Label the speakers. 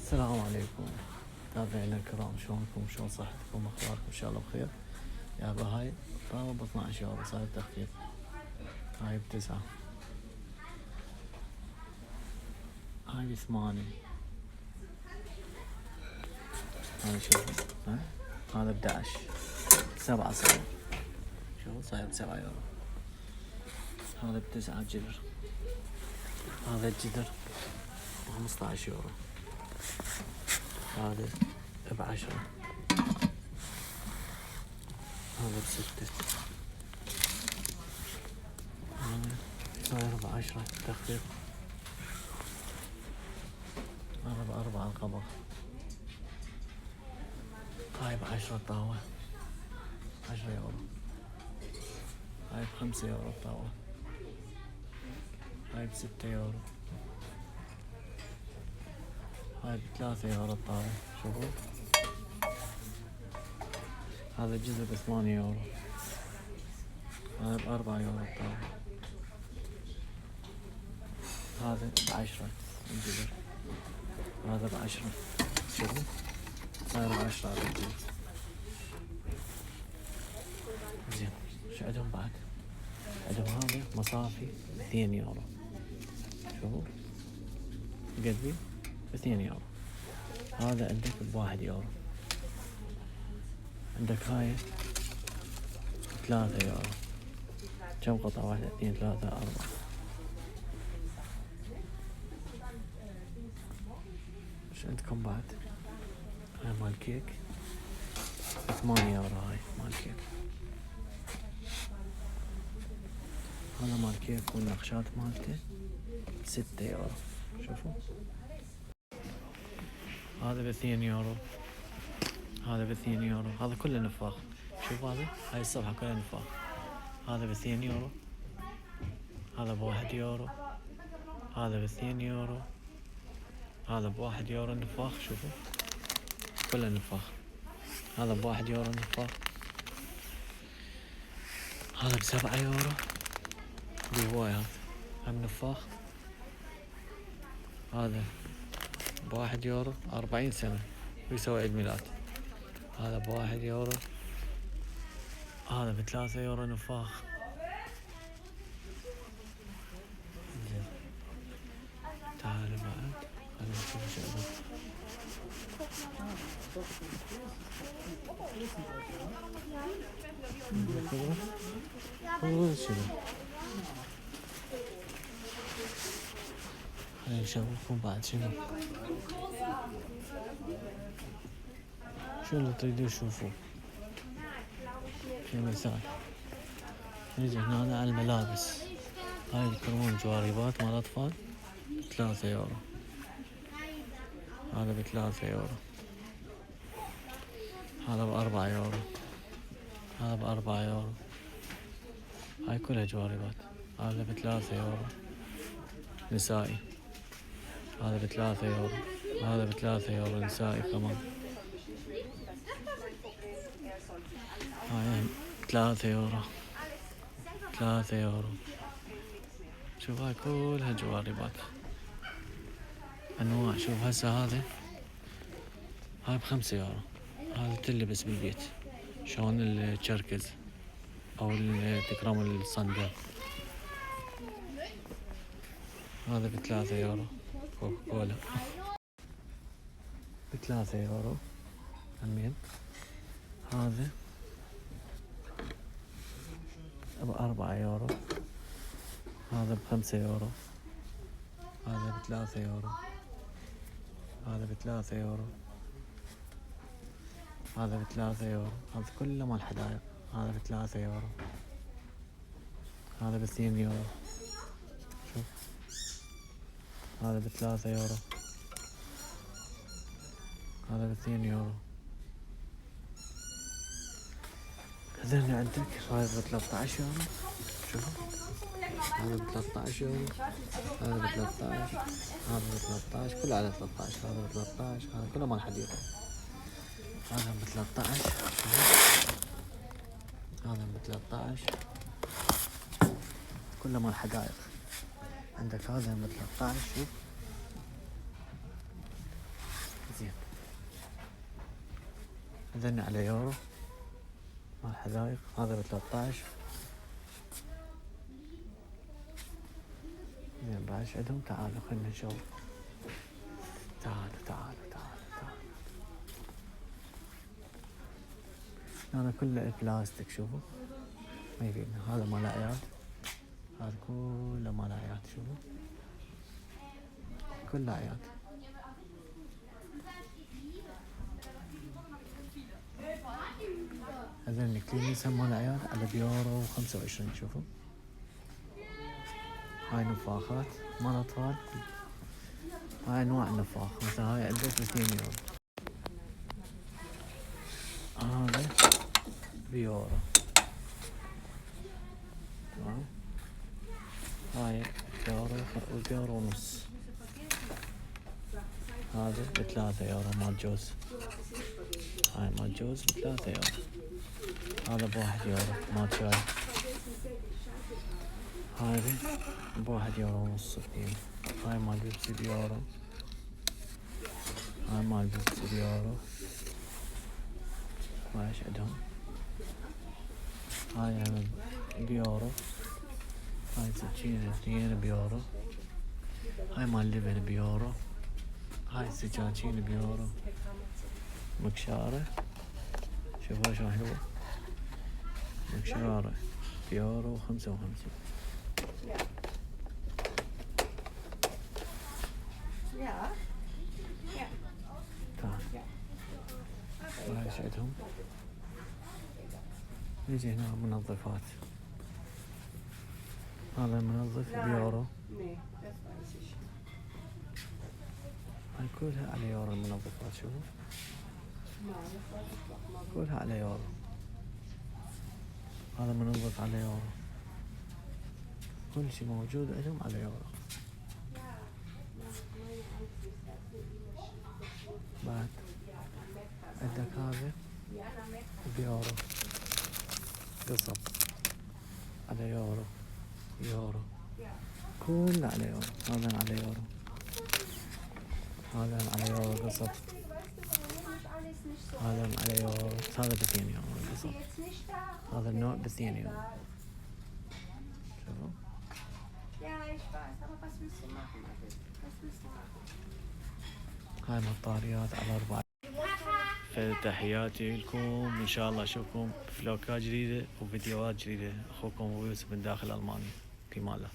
Speaker 1: السلام عليكم متابعينا الكرام، شلونكم؟ شلون صحتكم؟ اخباركم؟ ان شاء الله بخير. يابا هاي طاوة ب 12 يورو صار تخفيض، هاي ب9، هاي ب8. هاي شوفوا، هذا ب11، 7 صار، شوفوا صاير ب7 يورو. هذا ب9 الجدر، هذا الجدر ب15 يورو، هذا ب10، هذا ب6، هذا صاير ب10 تخفيض، هذا ب4 القبض، هاي ب10 الطاوة 10 يورو، هاي ب5 يورو الطاوة، هاي ب6 يورو، هاي ب3 يورو الطاوة. شوفوا هذا الجزء ب8 يورو، هذا ب4 يورو الطاوة، هذا ب10 الجزء، هذا ب10. شوفوا صاير ب10 هذا الجزء. زين شو عندهم بعد؟ عندهم هذا مصافي ب2 يورو، شوفوا قدي ب2 يورو، هذا عندك ب1 يورو، عندك هاي 3 يورو. كم قطعة؟ 1 2 3 4. ايش عندكم بعد؟ هاي مال كيك ب8 يورو، هاي مال كيك، هذا مال كيك والنقشات مالته 6 يورو. شوفوا هذا ب2 يورو، هذا ب2 يورو، هذا كله نفاخ. شوف هاي الصفحة كلها نفاخ. هذا ب2 يورو، هذا ب1 يورو، هذا ب2 يورو، هذا ب1 يورو نفاخ. شوفوا كله نفاخ. هذا ب1 يورو نفاخ، هذا ب7 يورو بهواي، هذا هم نفاخ. هذا ب1 يورو 40 سنة ويسوي عيد ميلاد. هذا ب1 يورو، هذا ب3 يورو نفاخ. زين تعالوا بعد خلينا نشوف شو عندنا. خلينا نشوفكم بعد شنو اللي تريدوا تشوفوه. في مثال نيجي هنا على الملابس، هاي الكرمون جواريبات مال اطفال 3 يورو، هذا ب3 يورو، هذا ب4 يورو، هذا ب4 يورو، هاي كلها جواريبات. هذا ب3 يورو نسائي، هذا ب3 يورو، هذا ب3 يورو نسائي كمان. هاي 3 يورو، 3 يورو. شوف هاي كلها جواريبات انواع. شوف هسه هذا هاي ب5 يورو، هذا تلبس بالبيت شلون الشركز او تكرم الصندوق. هذا ب3 يورو كوكا كولا، ب3 يورو همين. هذا ب4 يورو، هذا ب5 يورو، هذا ب3 يورو، هذا ب3 يورو، هذا ب3 يورو. هذا كله مال حدايق. هذا ب3 يورو، هذا ب2 يورو. شوف هذا ب3 يورو، هذا ب2 يورو. هذين عندك هذا ب13 يورو. شوفوا هذا ب13 يورو، هذا ب13، هذا ب13، كله على 13. هذا ب13، هذا كله مال حديقة. هذا ب13، هذا ب13 كله مال حدائق. عندك هذا ب13. شوف هذني على يورو مال حدايق. هذا ب13. زين بعد ايش عندهم؟ تعالوا خلنا نشوف. تعالوا. هذا كله بلاستيك. شوفوا ما يبين. هذا مال عيال. هذا كله مال عيال. شوفوا كله عيال. هذول الكلينيس هم مال عيال على بيورو 25. شوفوا هاي نفاخات مال اطفال. هاي انواع نفاخ. مثلا هاي عندك ب2 يورو. هذا بيورو. تمام. هاي بيورو ونص. هذا ب3 يورو مال جوز. هاي مال جوز ب3 يورو. هذا ب1 يورو مال شاي. هذه ب1 يورو ونص 2. هاي مال بيبسي بيورو. هاي مال بيبسي بيورو. ما ايش عندهم. هاي هم بيورو. هاي سكينة 2 بيورو. هاي مال لبن بيورو. هاي سكاكين بيورو. مكشارة شوفوا شو حلوة. مكشارة بيورو 55. تعال هاي ايش عندهم. نجي هنا منظفات. هذا منظف بيورو. هاي كلها على يورو المنظفات. شوفوا كلها على يورو. هذا منظف على يورو. كل شي موجود عندهم على يورو. بعد عندك هذا بيورو قصب على يورو. كله على يورو. هذا على يورو. هذا على يورو قصب. هذا على يورو. هذا ب2 يورو قصب. هذا النوع ب2 يورو. شوفوا هاي مطاريات على 4. فتحياتي لكم. ان شاء الله اشوفكم في فلوقات جديدة وفيديوهات جديدة. اخوكم ابو يوسف من داخل المانيا. في ماله.